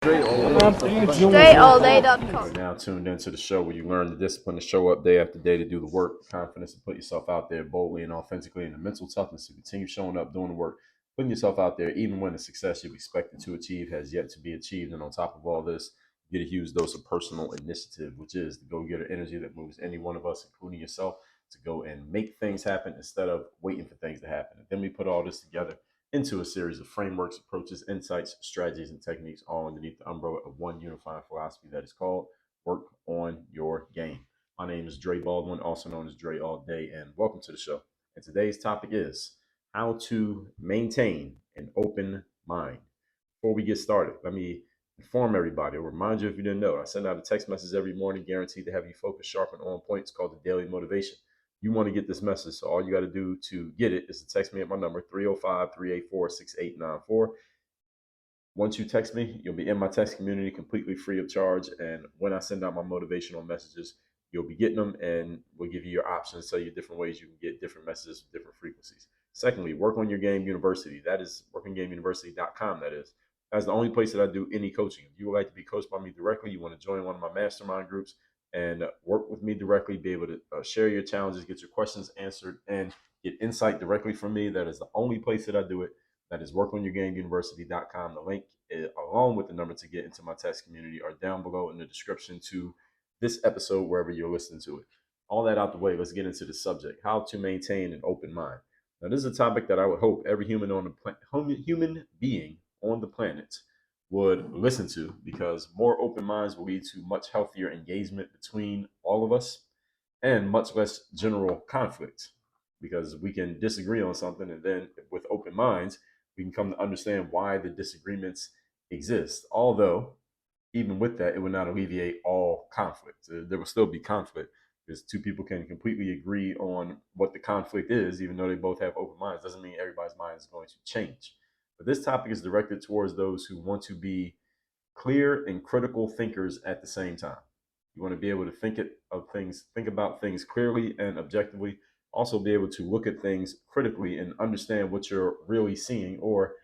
StrayAllDay.com. You're now tuned into the show where you learn the discipline to show up day after day to do the work, confidence to put yourself out there boldly and authentically, and the mental toughness to continue showing up, doing the work, putting yourself out there, even when the success you've expected to achieve has yet to be achieved. And on top of all this, you get a huge dose of personal initiative, which is the go-getter energy that moves any one of us, including yourself, to go and make things happen instead of waiting for things to happen. And then we put all this together into a series of frameworks, approaches, insights, strategies, and techniques, all underneath the umbrella of one unifying philosophy that is called Work on Your Game. My name is Dre Baldwin, also known as Dre All Day, and welcome to the show. And today's topic is how to maintain an open mind. Before we get started, let me inform everybody, or remind you if you didn't know, I send out a text message every morning guaranteed to have you focused, sharp, and on point. It's called the Daily Motivation. You want to get this message, so all you got to do to get it is to text me at my number 305-384-6894. Once you text me, you'll be in my text community completely free of charge, and when I send out my motivational messages, you'll be getting them, and we'll give you your options, tell you different ways you can get different messages with different frequencies. Secondly, Work on Your Game University. That is workongameuniversity.com. That's the only place that I do any coaching. If you would like to be coached by me directly, you want to join one of my mastermind groups and work with me directly, be able to share your challenges, get your questions answered, and get insight directly from me, that is the only place that I do it. That is workonyourgameuniversity.com. The link, along with the number to get into my text community, are down below in the description to this episode, wherever you're listening to it. All that out the way, let's get into the subject: how to maintain an open mind. Now, this is a topic that I would hope every human being on the planet would listen to, because more open minds will lead to much healthier engagement between all of us and much less general conflict, because we can disagree on something, and then with open minds we can come to understand why the disagreements exist. Although even with that, it would not alleviate all conflict. There will still be conflict, because two people can completely agree on what the conflict is, even though they both have open minds. Doesn't mean everybody's mind is going to change. But this topic is directed towards those who want to be clear and critical thinkers at the same time. You want to be able to think about things clearly and objectively. Also be able to look at things critically and understand what you're really seeing, or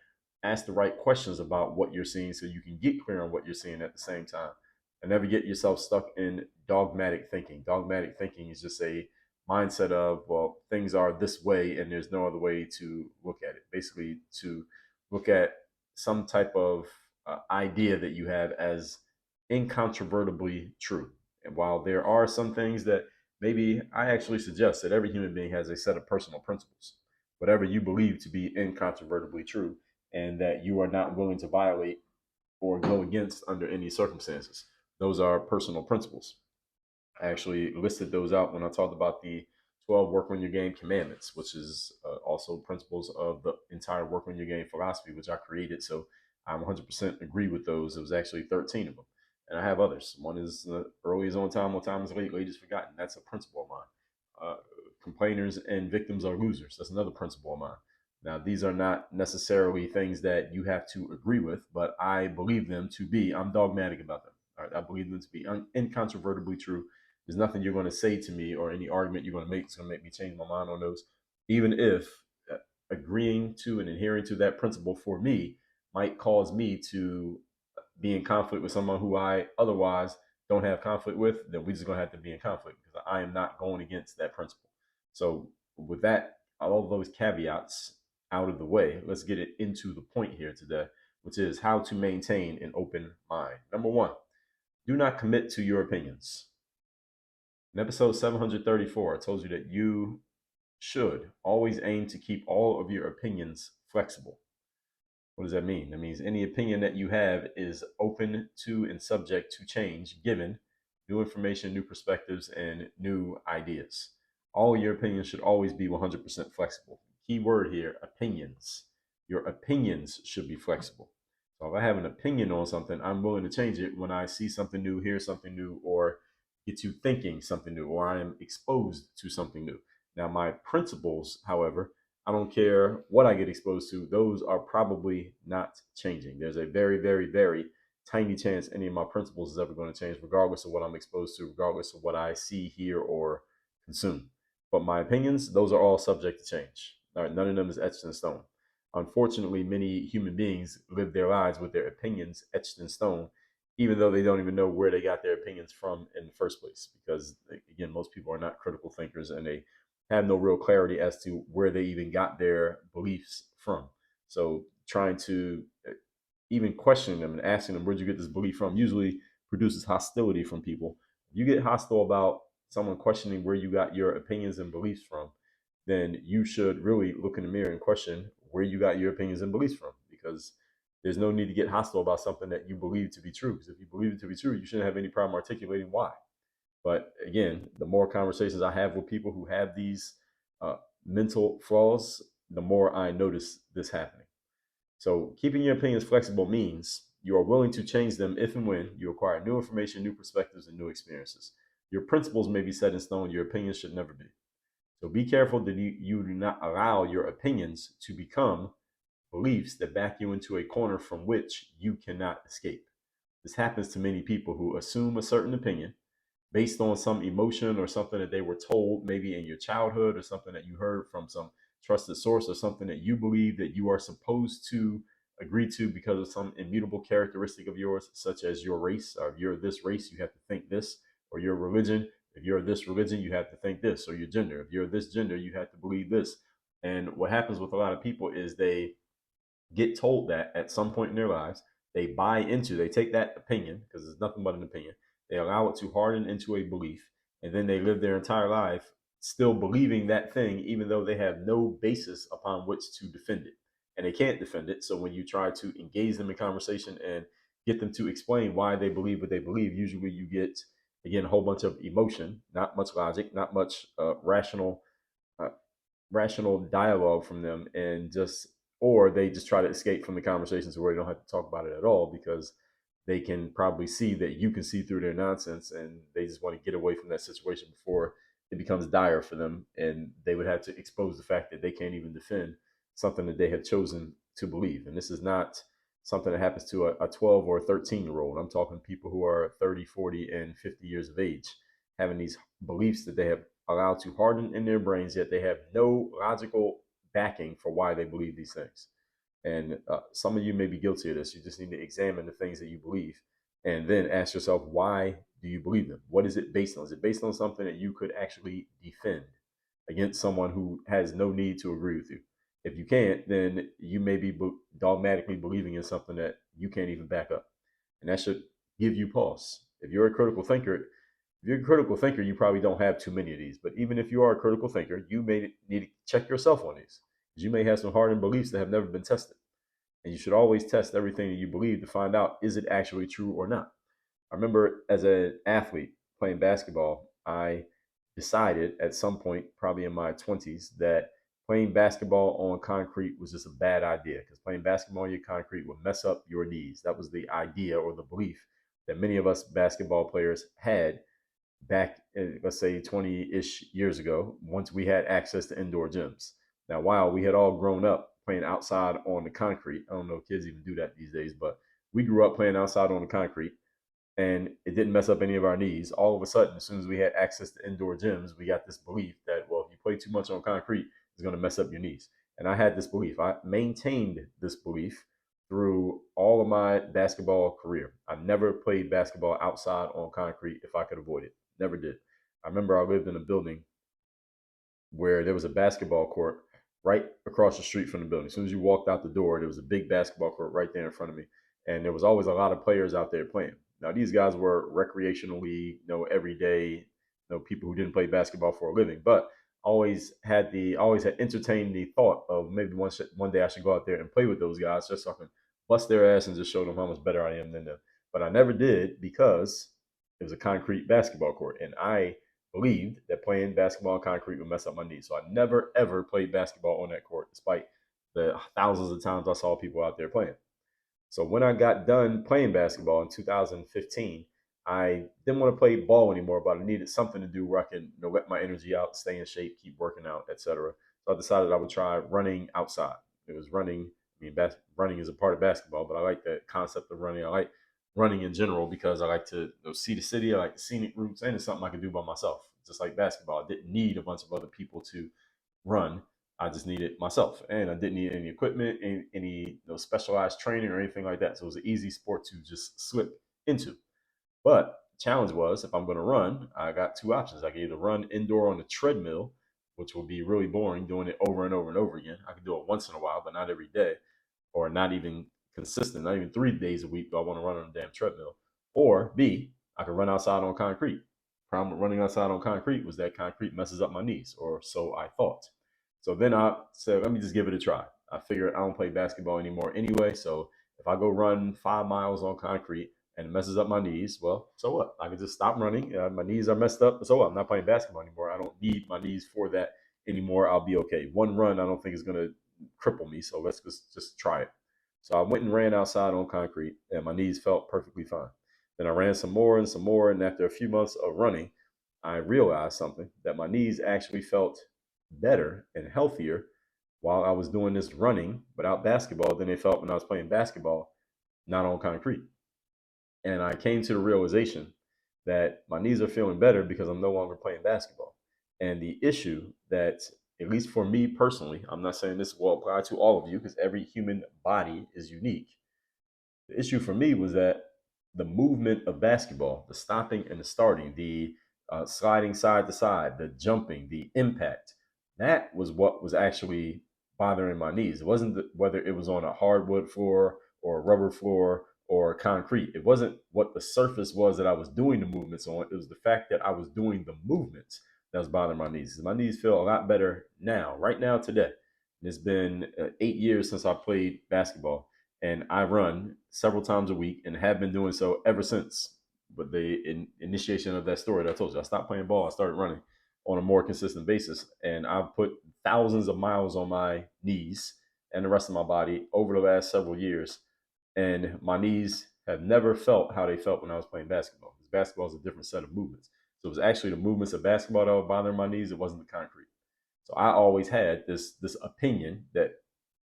ask the right questions about what you're seeing so you can get clear on what you're seeing at the same time, and never get yourself stuck in dogmatic thinking. Dogmatic thinking is just a mindset of, well, things are this way and there's no other way to look at it. Basically, to look at some type of idea that you have as incontrovertibly true. And while there are some things that maybe I actually suggest that every human being has a set of personal principles, whatever you believe to be incontrovertibly true, and that you are not willing to violate or go against under any circumstances. Those are personal principles. I actually listed those out when I talked about the 12 Work on Your Game commandments, which is also principles of the entire Work on Your Game philosophy, which I created. So I 100% agree with those. It was actually 13 of them. And I have others. One is early is on time is late is forgotten. That's a principle of mine. Complainers and victims are losers. That's another principle of mine. Now, these are not necessarily things that you have to agree with, but I believe them to be, I'm dogmatic about them. All right, I believe them to be incontrovertibly true. There's nothing you're going to say to me, or any argument you're going to make that's going to make me change my mind on those, even if agreeing to and adhering to that principle for me might cause me to be in conflict with someone who I otherwise don't have conflict with. Then we're just going to have to be in conflict, because I am not going against that principle. So with that, all of those caveats out of the way, let's get it into the point here today, which is how to maintain an open mind. Number one, do not commit to your opinions. In episode 734, I told you that you should always aim to keep all of your opinions flexible. What does that mean? That means any opinion that you have is open to and subject to change, given new information, new perspectives, and new ideas. All your opinions should always be 100% flexible. Key word here, opinions. Your opinions should be flexible. So if I have an opinion on something, I'm willing to change it when I see something new, hear something new, or get you thinking something new, or I am exposed to something new. Now, my principles, however, I don't care what I get exposed to, those are probably not changing. There's a very, very, very tiny chance any of my principles is ever going to change, regardless of what I'm exposed to, regardless of what I see, hear, or consume. But my opinions, those are all subject to change. All right, none of them is etched in stone. unfortunately, many human beings live their lives with their opinions etched in stone, even though they don't even know where they got their opinions from in the first place. Because, again, most people are not critical thinkers and they have no real clarity as to where they even got their beliefs from. So, trying to even questioning them and asking them, where'd you get this belief from, usually produces hostility from people. If you get hostile about someone questioning where you got your opinions and beliefs from, then you should really look in the mirror and question where you got your opinions and beliefs from, because there's no need to get hostile about something that you believe to be true. Because if you believe it to be true, you shouldn't have any problem articulating why. But again, the more conversations I have with people who have these uh, mental flaws, the more I notice this happening. So keeping your opinions flexible means you are willing to change them if and when you acquire new information, new perspectives, and new experiences. Your principles may be set in stone, your opinions should never be. So be careful that you do not allow your opinions to become beliefs that back you into a corner from which you cannot escape. This happens to many people who assume a certain opinion based on some emotion or something that they were told maybe in your childhood, or something that you heard from some trusted source, or something that you believe that you are supposed to agree to because of some immutable characteristic of yours, such as your race. Or if you're this race, you have to think this. Or your religion, if you're this religion, you have to think this. Or your gender, if you're this gender, you have to believe this. And what happens with a lot of people is they get told that at some point in their lives, they take that opinion, because it's nothing but an opinion, they allow it to harden into a belief, and then they live their entire life still believing that thing, even though they have no basis upon which to defend it. And they can't defend it. So when you try to engage them in conversation and get them to explain why they believe what they believe, usually you get, again, a whole bunch of emotion, not much logic, not much uh, rational dialogue from them, and just, or they just try to escape from the conversations where they don't have to talk about it at all, because they can probably see that you can see through their nonsense, and they just want to get away from that situation before it becomes dire for them, and they would have to expose the fact that they can't even defend something that they have chosen to believe. And this is not something that happens to a 12 or a 13-year old. I'm talking people who are 30, 40, and 50 years of age, having these beliefs that they have allowed to harden in their brains, yet they have no logical backing for why they believe these things. And some of you may be guilty of this. You just need to examine the things that you believe, and then ask yourself, why do you believe them? What is it based on? Is it based on something that you could actually defend against someone who has no need to agree with you? If you can't, then you may be dogmatically believing in something that you can't even back up. And that should give you pause. If you're a critical thinker, you probably don't have too many of these. But even if you are a critical thinker, you may need to check yourself on these, because you may have some hardened beliefs that have never been tested. And you should always test everything that you believe to find out, is it actually true or not? I remember as an athlete playing basketball, I decided at some point, probably in my 20s, that playing basketball on concrete was just a bad idea, because playing basketball on your concrete would mess up your knees. That was the idea or the belief that many of us basketball players had back in, let's say, 20-ish years ago, once we had access to indoor gyms. Now, while we had all grown up playing outside on the concrete, I don't know if kids even do that these days, but we grew up playing outside on the concrete, and it didn't mess up any of our knees. All of a sudden, as soon as we had access to indoor gyms, we got this belief that, well, if you play too much on concrete, it's going to mess up your knees. And I had this belief. I maintained this belief through all of my basketball career. I never played basketball outside on concrete if I could avoid it. Never did. I remember I lived in a building where there was a basketball court right across the street from the building. As soon as you walked out the door, there was a big basketball court right there in front of me. And there was always a lot of players out there playing. Now, these guys were recreationally, everyday, people who didn't play basketball for a living, but always had entertained the thought of maybe one day I should go out there and play with those guys, just so I can bust their ass and just show them how much better I am than them. But I never did, because it was a concrete basketball court, and I believed that playing basketball on concrete would mess up my knees. So I never ever played basketball on that court, despite the thousands of times I saw people out there playing. So when I got done playing basketball in 2015, I didn't want to play ball anymore, but I needed something to do where I could, let my energy out, stay in shape, keep working out, etc. So I decided I would try running outside. It was running. I mean, running is a part of basketball, but I like the concept of running. I like running in general because I like to see the city. I like the scenic routes, and it's something I can do by myself. Just like basketball, I didn't need a bunch of other people to run. I just needed myself, and I didn't need any equipment, any specialized training or anything like that. So it was an easy sport to just slip into. But the challenge was, if I'm going to run, I got two options. I could either run indoor on the treadmill, which would be really boring, doing it over and over and over again. I could do it once in a while, but not every day, or not even consistent, not even 3 days a week do I want to run on a damn treadmill. Or B, I could run outside on concrete. Problem with running outside on concrete was that concrete messes up my knees, or so I thought. So then I said, let me just give it a try. I figured I don't play basketball anymore anyway, so if I go run 5 miles on concrete and it messes up my knees, well, so what? I can just stop running. My knees are messed up, so what? I'm not playing basketball anymore. I don't need my knees for that anymore. I'll be okay. One run, I don't think is going to cripple me, so let's just try it. So I went and ran outside on concrete, and my knees felt perfectly fine. Then I ran some more, and after a few months of running, I realized something, that my knees actually felt better and healthier while I was doing this running without basketball than they felt when I was playing basketball, not on concrete. And I came to the realization that my knees are feeling better because I'm no longer playing basketball. And the issue that, at least for me personally, I'm not saying this will apply to all of you because every human body is unique. The issue for me was that the movement of basketball, the stopping and the starting, the sliding side to side, the jumping, the impact, that was what was actually bothering my knees. It wasn't whether it was on a hardwood floor or a rubber floor or concrete. It wasn't what the surface was that I was doing the movements on. It was the fact that I was doing the movements that was bothering my knees. My knees feel a lot better now, right now, today. It's been 8 years since I played basketball, and I run several times a week and have been doing so ever since. But the initiation of that story that I told you, I stopped playing ball. I started running on a more consistent basis, and I've put thousands of miles on my knees and the rest of my body over the last several years. And my knees have never felt how they felt when I was playing basketball. Because basketball is a different set of movements. So it was actually the movements of basketball that were bothering my knees. It wasn't the concrete. So I always had this opinion that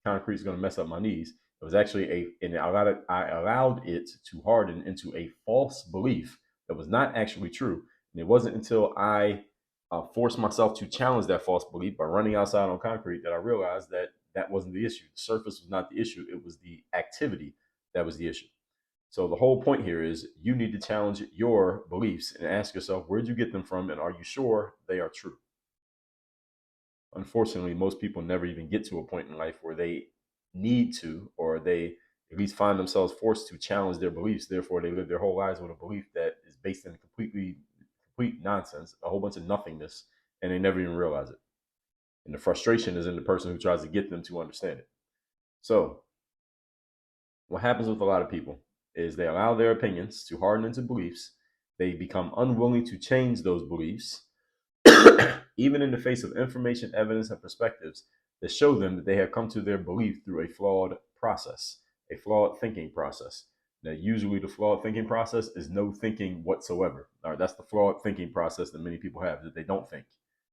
concrete is going to mess up my knees. It was actually and I allowed it to harden into a false belief that was not actually true. And it wasn't until I forced myself to challenge that false belief by running outside on concrete that I realized that that wasn't the issue. The surface was not the issue. It was the activity that was the issue. So the whole point here is you need to challenge your beliefs and ask yourself, where'd you get them from? And are you sure they are true? Unfortunately, most people never even get to a point in life where they need to, or they at least find themselves forced to challenge their beliefs. Therefore, they live their whole lives with a belief that is based in complete nonsense, a whole bunch of nothingness, and they never even realize it. And the frustration is in the person who tries to get them to understand it. So, what happens with a lot of people is they allow their opinions to harden into beliefs. They become unwilling to change those beliefs even in the face of information, evidence, and perspectives that show them that they have come to their belief through a flawed process, a flawed thinking process. Now, usually the flawed thinking process is no thinking whatsoever. All right, that's the flawed thinking process that many people have, that they don't think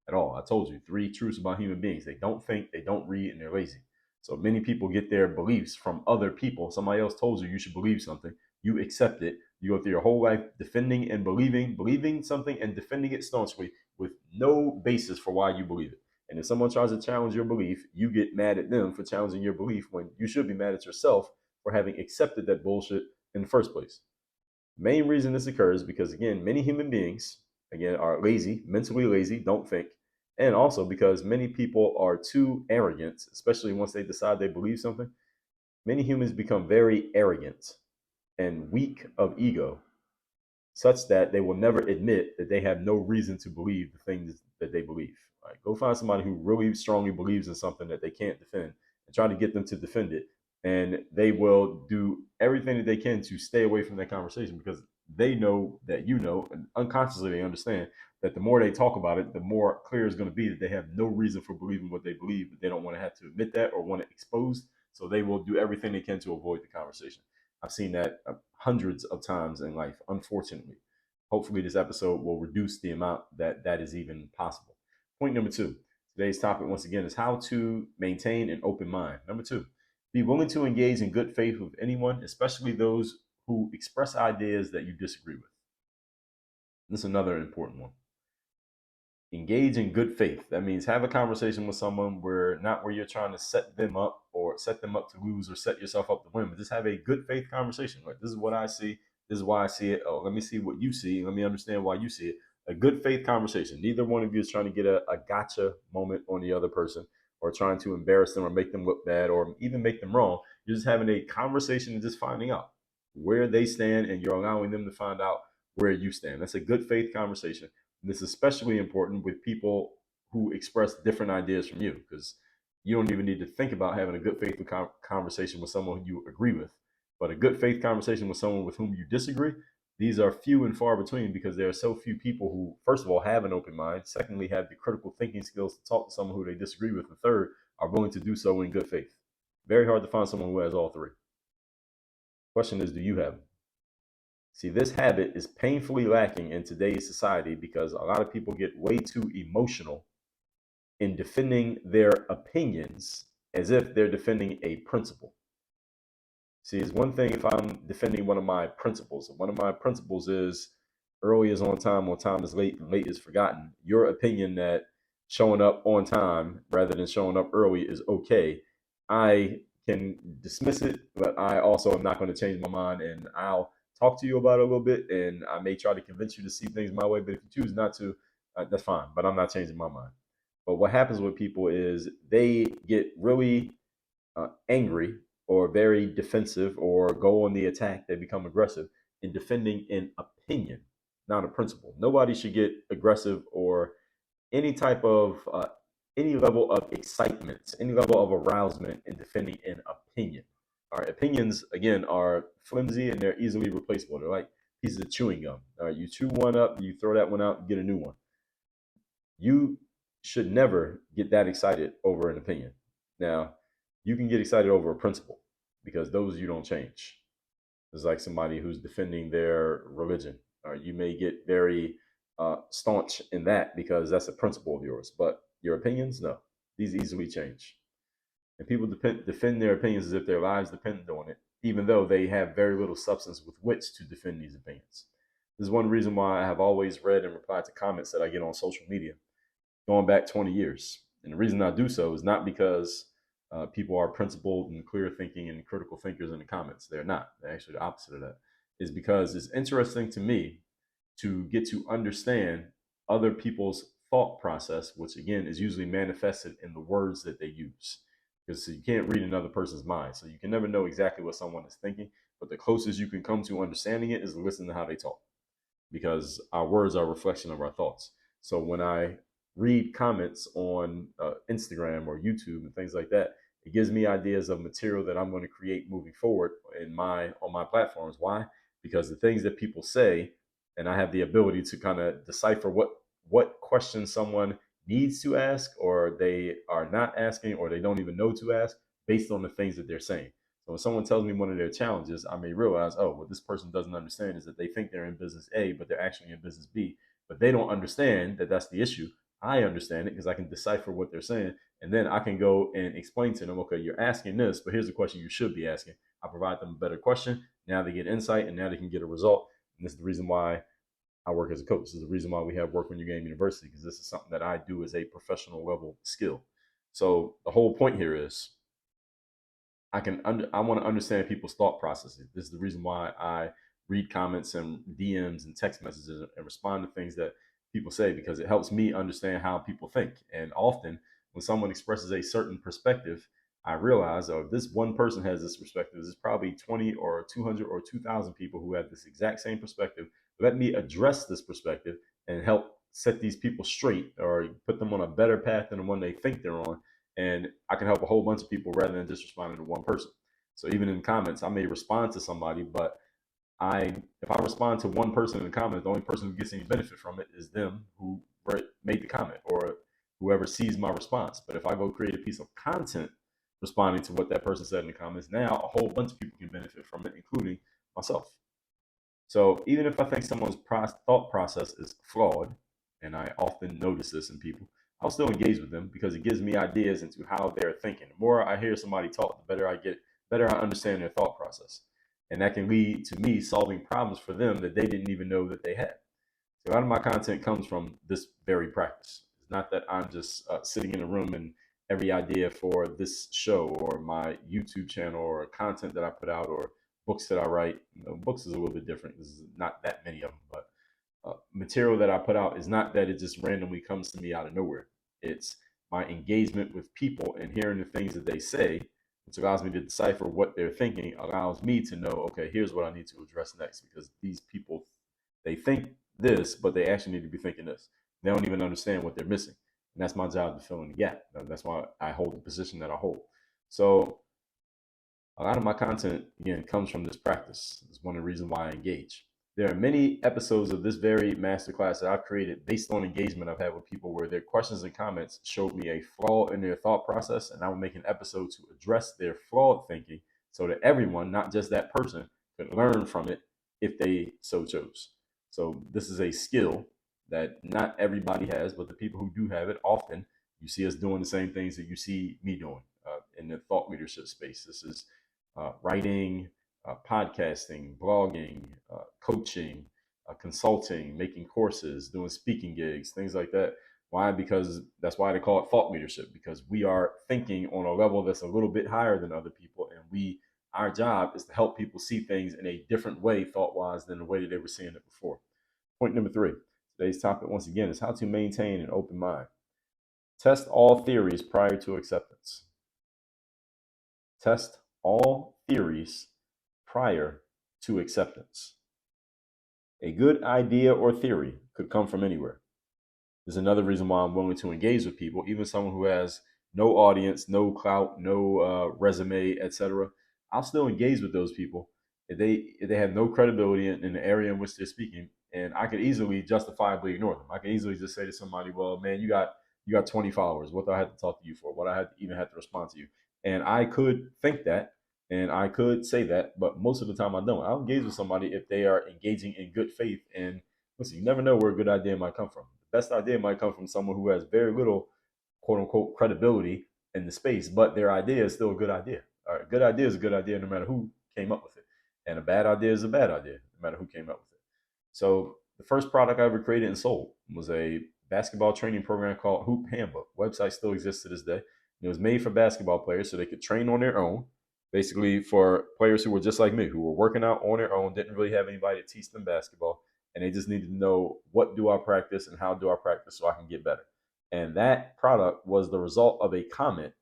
at all. I told you 3 truths about human beings. They don't think, they don't read, and they're lazy. So many people get their beliefs from other people. Somebody else told you should believe something. You accept it. You go through your whole life defending and believing something and defending it staunchly with no basis for why you believe it. And if someone tries to challenge your belief, you get mad at them for challenging your belief when you should be mad at yourself for having accepted that bullshit in the first place. The main reason this occurs because, again, many human beings, again, are lazy, mentally lazy, don't think. And also because many people are too arrogant, especially once they decide they believe something. Many humans become very arrogant and weak of ego, such that they will never admit that they have no reason to believe the things that they believe. Right? Go find somebody who really strongly believes in something that they can't defend and try to get them to defend it. And they will do everything that they can to stay away from that conversation because they know that you know, and unconsciously they understand that the more they talk about it, the more clear it's going to be that they have no reason for believing what they believe, but they don't want to have to admit that or want it exposed. So they will do everything they can to avoid the conversation. I've seen that hundreds of times in life, unfortunately. Hopefully, this episode will reduce the amount that is even possible. Point number 2. Today's topic, once again, is how to maintain an open mind. Number 2, be willing to engage in good faith with anyone, especially those who express ideas that you disagree with. This is another important one. Engage in good faith. That means have a conversation with someone where not where you're trying to set them up or set them up to lose or set yourself up to win, but just have a good faith conversation. Like, this is what I see. This is why I see it. Oh, let me see what you see. Let me understand why you see it. A good faith conversation. Neither one of you is trying to get a gotcha moment on the other person or trying to embarrass them or make them look bad or even make them wrong. You're just having a conversation and just finding out where they stand, and you're allowing them to find out where you stand. That's a good faith conversation. And this is especially important with people who express different ideas from you, because you don't even need to think about having a good faith conversation with someone who you agree with. But a good faith conversation with someone with whom you disagree, these are few and far between, because there are so few people who, first of all, have an open mind, secondly, have the critical thinking skills to talk to someone who they disagree with, and third, are willing to do so in good faith. Very hard to find someone who has all three. Question is, do you have them? See, this habit is painfully lacking in today's society because a lot of people get way too emotional in defending their opinions as if they're defending a principle. See, it's one thing if I'm defending one of my principles. One of my principles is early is on time is late, and late is forgotten. Your opinion that showing up on time rather than showing up early is okay. I can dismiss it, but I also am not going to change my mind, and I'll talk to you about it a little bit, and I may try to convince you to see things my way, but if you choose not to, that's fine, but I'm not changing my mind. But what happens with people is they get really angry or very defensive or go on the attack. They become aggressive in defending an opinion, not a principle. Nobody should get aggressive or any type of any level of excitement, any level of arousement in defending an opinion. All right, opinions again are flimsy and they're easily replaceable. They're like pieces of chewing gum. All right, you chew one up, you throw that one out, you get a new one. You should never get that excited over an opinion. Now, you can get excited over a principle because those you don't change. It's like somebody who's defending their religion. You may get very staunch in that because that's a principle of yours, but your opinions, no, these easily change. And people defend their opinions as if their lives depend on it, even though they have very little substance with which to defend these opinions. This is one reason why I have always read and replied to comments that I get on social media going back 20 years. And the reason I do so is not because people are principled and clear thinking and critical thinkers in the comments. They're not. They're actually the opposite of that. Is because it's interesting to me to get to understand other people's thought process, which again is usually manifested in the words that they use. Because you can't read another person's mind. So you can never know exactly what someone is thinking. But the closest you can come to understanding it is listen to how they talk, because our words are a reflection of our thoughts. So when I read comments on Instagram or YouTube and things like that, it gives me ideas of material that I'm going to create moving forward in my on my platforms. Why? Because the things that people say, and I have the ability to kind of decipher what questions someone needs to ask, or they are not asking, or they don't even know to ask, based on the things that they're saying. So when someone tells me one of their challenges, I may realize, oh, what this person doesn't understand is that they think they're in business A, but they're actually in business B. But they don't understand that that's the issue. I understand it because I can decipher what they're saying. And then I can go and explain to them, okay, you're asking this, but here's the question you should be asking. I provide them a better question. Now they get insight, and now they can get a result. And this is the reason why I work as a coach. This is the reason why we have Work On Your Game University, because this is something that I do as a professional level skill. So the whole point here is I want to understand people's thought processes. This is the reason why I read comments and DMs and text messages and respond to things that people say, because it helps me understand how people think. And often when someone expresses a certain perspective, I realize, oh, if this one person has this perspective, there's probably 20 or 200 or 2,000 people who have this exact same perspective. Let me address this perspective and help set these people straight, or put them on a better path than the one they think they're on, and I can help a whole bunch of people rather than just responding to one person. So even in comments, I may respond to somebody, but if I respond to one person in the comments, the only person who gets any benefit from it is them who made the comment, or whoever sees my response. But if I go create a piece of content responding to what that person said in the comments, now a whole bunch of people can benefit from it, including myself. So even if I think someone's thought process is flawed, and I often notice this in people, I'll still engage with them because it gives me ideas into how they're thinking. The more I hear somebody talk, the better I understand their thought process. And that can lead to me solving problems for them that they didn't even know that they had. So a lot of my content comes from this very practice. It's not that I'm just sitting in a room and every idea for this show or my YouTube channel or content that I put out or books that I write. Books is a little bit different. There's not that many of them, but material that I put out is not that it just randomly comes to me out of nowhere. It's my engagement with people and hearing the things that they say, which allows me to decipher what they're thinking, allows me to know, okay, here's what I need to address next because these people, they think this, but they actually need to be thinking this. They don't even understand what they're missing. And that's my job to fill in the gap. That's why I hold the position that I hold. So a lot of my content, again, comes from this practice. It's one of the reasons why I engage. There are many episodes of this very masterclass that I've created based on engagement I've had with people where their questions and comments showed me a flaw in their thought process, and I will make an episode to address their flawed thinking so that everyone, not just that person, could learn from it if they so chose. So this is a skill that not everybody has, but the people who do have it, often you see us doing the same things that you see me doing in the thought leadership space. This is writing, podcasting, blogging, coaching, consulting, making courses, doing speaking gigs, things like that. Why? Because that's why they call it thought leadership, because we are thinking on a level that's a little bit higher than other people. And our job is to help people see things in a different way, thought wise, than the way that they were seeing it before. Point number 3. Today's topic, once again, is how to maintain an open mind. Test all theories prior to acceptance. Test all theories prior to acceptance. A good idea or theory could come from anywhere. There's another reason why I'm willing to engage with people, even someone who has no audience, no clout, no resume, etc. I'll still engage with those people if they have no credibility in the area in which they're speaking, and I could easily justifiably ignore them. I can easily just say to somebody, "Well, man, you got 20 followers. What do I have to talk to you for? What I even have to respond to you?" And I could think that, and I could say that, but most of the time I don't. I'll engage with somebody if they are engaging in good faith. And listen, you never know where a good idea might come from. The best idea might come from someone who has very little quote unquote credibility in the space, but their idea is still a good idea. All right, a good idea is a good idea no matter who came up with it. And a bad idea is a bad idea, no matter who came up with it. So the first product I ever created and sold was a basketball training program called Hoop Handbook. Website still exists to this day. It was made for basketball players so they could train on their own, basically for players who were just like me, who were working out on their own, didn't really have anybody to teach them basketball, and they just needed to know what do I practice and how do I practice so I can get better. And that product was the result of a comment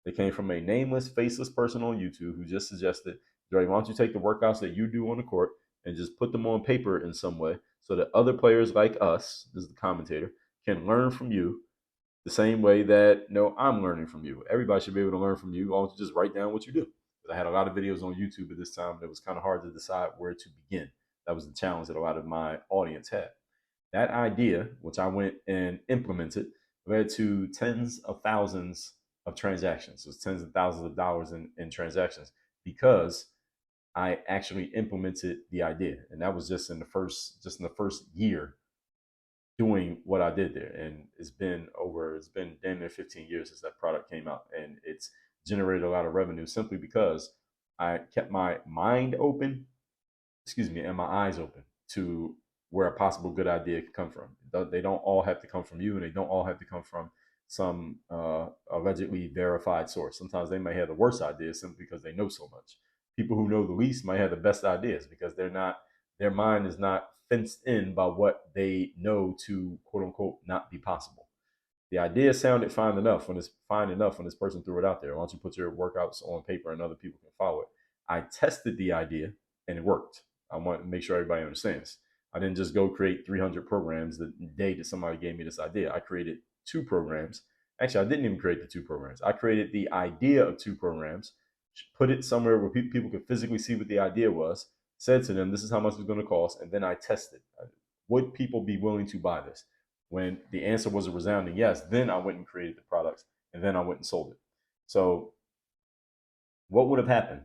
that came from a nameless, faceless person on YouTube who just suggested, Dre, why don't you take the workouts that you do on the court and just put them on paper in some way so that other players like us, this is the commentator, can learn from you the same way that I'm learning from you. Everybody should be able to learn from you. Why don't you just write down what you do? I had a lot of videos on YouTube at this time, and it was kind of hard to decide where to begin. That was the challenge that a lot of my audience had. That idea, which I went and implemented, led to tens of thousands of transactions. So it's tens of thousands of dollars in transactions because I actually implemented the idea. And that was just in the first year doing what I did there. And it's been damn near 15 years since that product came out. And it's generated a lot of revenue simply because I kept my mind open, and my eyes open to where a possible good idea could come from. They don't all have to come from you, and they don't all have to come from some allegedly verified source. Sometimes they may have the worst ideas simply because they know so much. People who know the least might have the best ideas because their mind is not fenced in by what they know to quote unquote not be possible. The idea sounded fine enough when this person threw it out there. Why don't you put your workouts on paper and other people can follow it? I tested the idea and it worked. I want to make sure everybody understands. I didn't just go create 300 programs the day that somebody gave me this idea. I created 2 programs. Actually, I didn't even create the 2 programs. I created the idea of 2 programs, put it somewhere where people could physically see what the idea was, said to them, this is how much it's going to cost, and then I tested. Would people be willing to buy this? When the answer was a resounding yes, then I went and created the products, and then I went and sold it. So what would have happened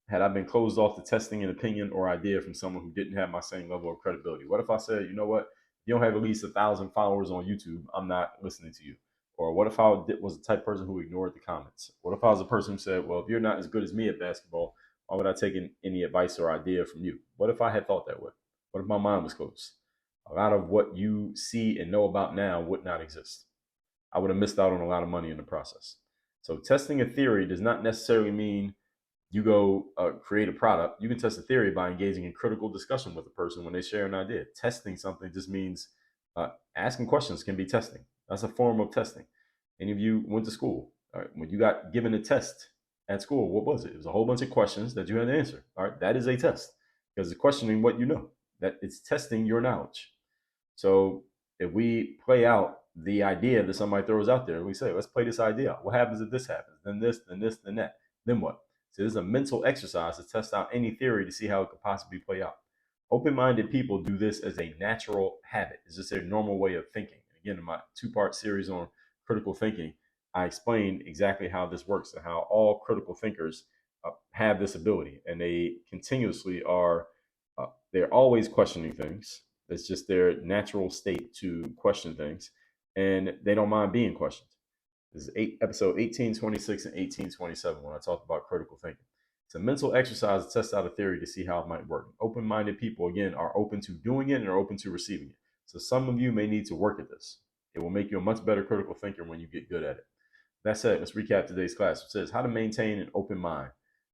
had I been closed off to testing an opinion or idea from someone who didn't have my same level of credibility? What if I said, you know what, you don't have at least 1,000 followers on YouTube, I'm not listening to you? Or what if I was the type of person who ignored the comments? What if I was a person who said, well, if you're not as good as me at basketball, why would I take any advice or idea from you? What if I had thought that way? What if my mind was closed? a lot of what you see and know about now would not exist. I would have missed out on a lot of money in the process. So testing a theory does not necessarily mean you go create a product. You can test a theory by engaging in critical discussion with a person when they share an idea. Testing something just means asking questions can be testing. That's a form of testing. Any of you went to school? All right, when you got given a test at school, what was it? It was a whole bunch of questions that you had to answer. All right, that is a test because it's questioning what you know. That it's testing your knowledge. So if we play out the idea that somebody throws out there, we say, let's play this idea out. What happens if this happens? Then this, then this, then that. Then what? So this is a mental exercise to test out any theory to see how it could possibly play out. Open-minded people do this as a natural habit. It's just their normal way of thinking. Again, in my two-part series on critical thinking, I explain exactly how this works and how all critical thinkers have this ability, and they continuously are. They're always questioning things. It's just their natural state to question things, and they don't mind being questioned. This is episode 1826 and 1827 when I talked about critical thinking. It's a mental exercise to test out a theory to see how it might work. Open-minded people, again, are open to doing it and are open to receiving it. So some of you may need to work at this. It will make you a much better critical thinker when you get good at it. That said, let's recap today's class. It says how to maintain an open mind.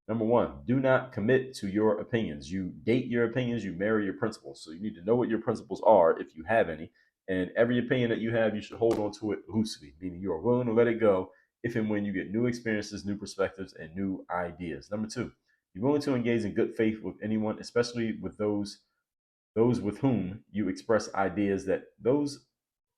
Number one, do not commit to your opinions. You date your opinions, you marry your principles. So you need to know what your principles are if you have any. And every opinion that you have, you should hold on to it loosely, meaning you are willing to let it go if and when you get new experiences, new perspectives, and new ideas. Number two, be willing to engage in good faith with anyone, especially with those with whom you express ideas that those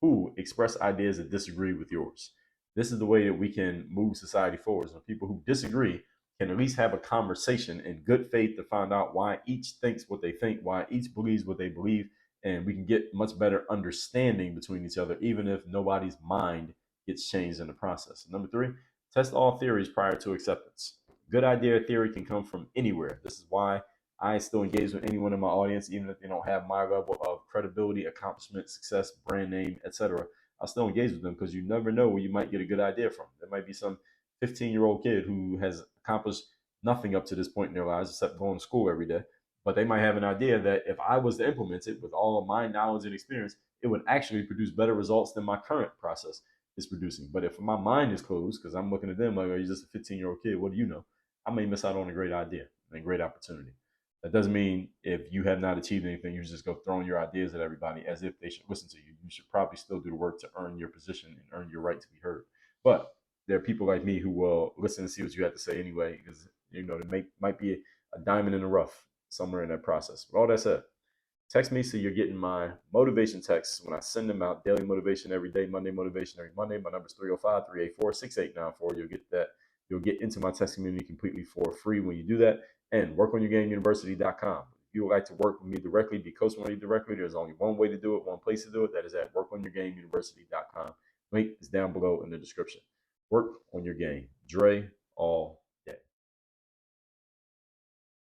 who express ideas that disagree with yours. This is the way that we can move society forward. So people who disagree can at least have a conversation in good faith to find out why each thinks what they think, why each believes what they believe, and we can get much better understanding between each other, even if nobody's mind gets changed in the process. And number three, test all theories prior to acceptance. Good idea theory can come from anywhere. This is why I still engage with anyone in my audience, even if they don't have my level of credibility, accomplishment, success, brand name, etc. I'll still engage with them because you never know where you might get a good idea from. There might be some 15-year-old kid who has accomplished nothing up to this point in their lives except going to school every day. But they might have an idea that if I was to implement it with all of my knowledge and experience, it would actually produce better results than my current process is producing. But if my mind is closed, because I'm looking at them like, oh, you're just a 15-year-old kid, what do you know? I may miss out on a great idea and a great opportunity. That doesn't mean if you have not achieved anything, you just go throwing your ideas at everybody as if they should listen to you. You should probably still do the work to earn your position and earn your right to be heard. But there are people like me who will listen and see what you have to say anyway, because there might be a diamond in the rough somewhere in that process. But all that said, text me so you're getting my motivation texts when I send them out. Daily motivation every day, Monday motivation every Monday. My number is 305-384-6894. You'll get that. You'll get into my text community completely for free when you do that. And workonyourgameuniversity.com. If you would like to work with me directly, be coached with me directly, there's only one way to do it, one place to do it. That is at workonyourgameuniversity.com. Link is down below in the description. Work on your game. Dre